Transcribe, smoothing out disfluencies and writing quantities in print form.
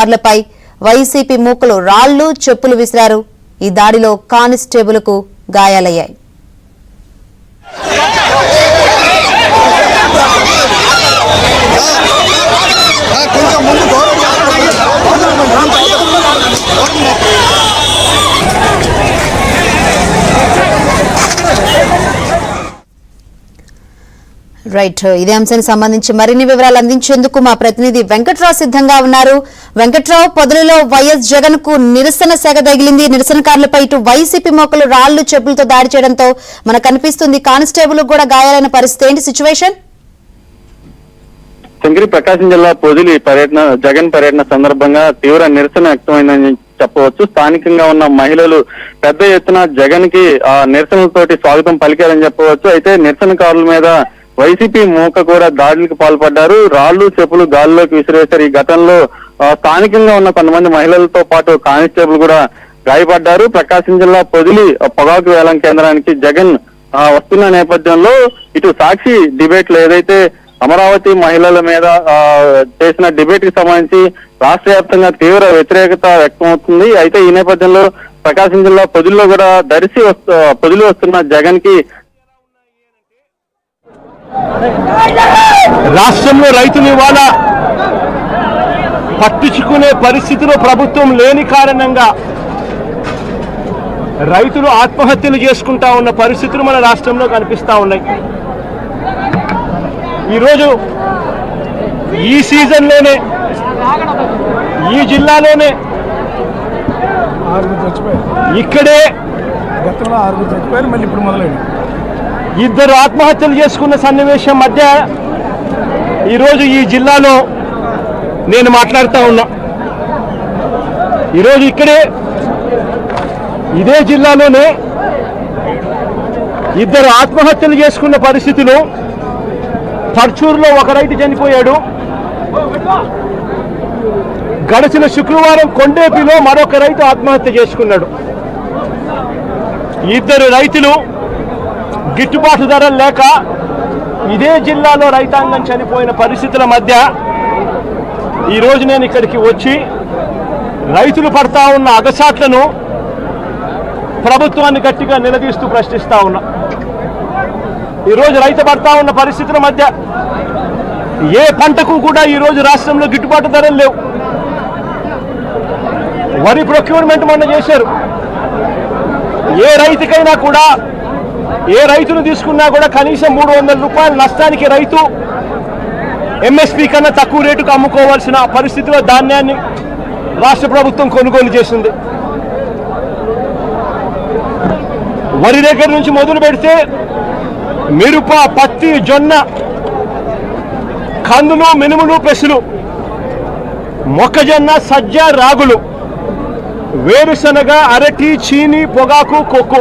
కార్లపై YCP మూకలు రాళ్లు చెప్పులు విసిరారు. ఈ దాడిలో కానిస్టేబుల్కు గాయాలయ్యాయి. రైట్, ఇదే అంశానికి సంబంధించి మరిన్ని వివరాలు అందించేందుకు మా ప్రతినిధి వెంకట్రావు సిద్ధంగా ఉన్నారు. వెంకట్రావు, పొదలలో వైఎస్ జగన్ కు నిరసన సెగ తగిలింది. నిరసనకారులపై ఇటు వైసీపీ మోకలు రాళ్లు చెప్పులతో దాడి చేయడంతో మనకు కనిపిస్తుంది. కానిస్టేబుల్ కూడా గాయాలైన పరిస్థితి. ఏంటి సిచ్యువేషన్? శంకరి, ప్రకాశం జిల్లా పొదిలి జగన్ పర్యటన సందర్భంగా తీవ్ర నిరసన వ్యక్తమైందని చెప్పవచ్చు. స్థానికంగా ఉన్న మహిళలు పెద్ద ఎత్తున జగన్ కి నిరసనలతోటి స్వాగతం పలికారని చెప్పవచ్చు. అయితే నిరసనకారుల మీద వైసీపీ మూక కూడా దాడులకు పాల్పడ్డారు. రాళ్లు చెప్పులు గాల్లోకి విసిరేశారు. ఈ ఘటనలో స్థానికంగా ఉన్న కొంతమంది మహిళలతో పాటు కానిస్టేబుల్ కూడా గాయపడ్డారు. ప్రకాశం జిల్లా పొదిలి పొగాకు వేలం కేంద్రానికి జగన్ వస్తున్న నేపథ్యంలో ఇటు సాక్షి డిబేట్లు ఏదైతే అమరావతి మహిళల మీద చేసిన డిబేట్ కి సంబంధించి రాష్ట్ర వ్యాప్తంగా తీవ్ర వ్యతిరేకత వ్యక్తమవుతుంది. అయితే ఈ నేపథ్యంలో ప్రకాశం జిల్లా పొదిలిలో కూడా పొదిలి వస్తున్న జగన్ కి రాష్ట్రంలో రైతులు ఇవాళ పట్టించుకునే పరిస్థితిలో ప్రభుత్వం లేని కారణంగా రైతులు ఆత్మహత్యలు చేసుకుంటా ఉన్న పరిస్థితులు మన రాష్ట్రంలో కనిపిస్తా ఉన్నాయి. ఈరోజు ఈ సీజన్లోనే ఈ జిల్లాలోనే ఇక్కడే ఇద్దరు ఆత్మహత్యలు చేసుకున్న సన్నివేశం మధ్య ఈరోజు ఈ జిల్లాలో నేను మాట్లాడుతూ ఉన్నా. ఈరోజు ఇక్కడే ఇదే జిల్లాలోనే ఇద్దరు ఆత్మహత్యలు చేసుకున్న పరిస్థితులు. పర్చూరులో ఒక రైతు చనిపోయాడు. గడిచిన శుక్రవారం కొండేపిలో మరొక రైతు ఆత్మహత్య చేసుకున్నాడు. ఇద్దరు రైతులు గిట్టుబాటు ధరలు లేక ఇదే జిల్లాలో రైతాంగం చనిపోయిన పరిస్థితుల మధ్య ఈరోజు నేను ఇక్కడికి వచ్చి రైతులు పడతా ఉన్న అగసాట్లను ప్రభుత్వాన్ని గట్టిగా నిలదీస్తూ ప్రశ్నిస్తా ఉన్నా. ఈరోజు రైతు పడతా ఉన్న పరిస్థితుల మధ్య ఏ పంటకు కూడా ఈరోజు రాష్ట్రంలో గిట్టుబాటు ధరలు లేవు. వరి ప్రొక్యూర్మెంట్ మొన్న చేశారు. ఏ రైతుకైనా కూడా ఏ రైతును తీసుకున్నా కూడా కనీసం 300 రూపాయల నష్టానికి రైతు ఎంఎస్పీ కన్నా తక్కువ రేటుకు అమ్ముకోవాల్సిన పరిస్థితిలో ధాన్యాన్ని రాష్ట్ర ప్రభుత్వం కొనుగోలు చేసింది. వరి దగ్గర నుంచి మొదలు పెడితే మిరప, పత్తి, జొన్న, కందులు, మినుములు, పెసలు, మొక్కజొన్న, సజ్జ, రాగులు, వేరుశనగ, అరటి, చీని, పొగాకు, కొక్కు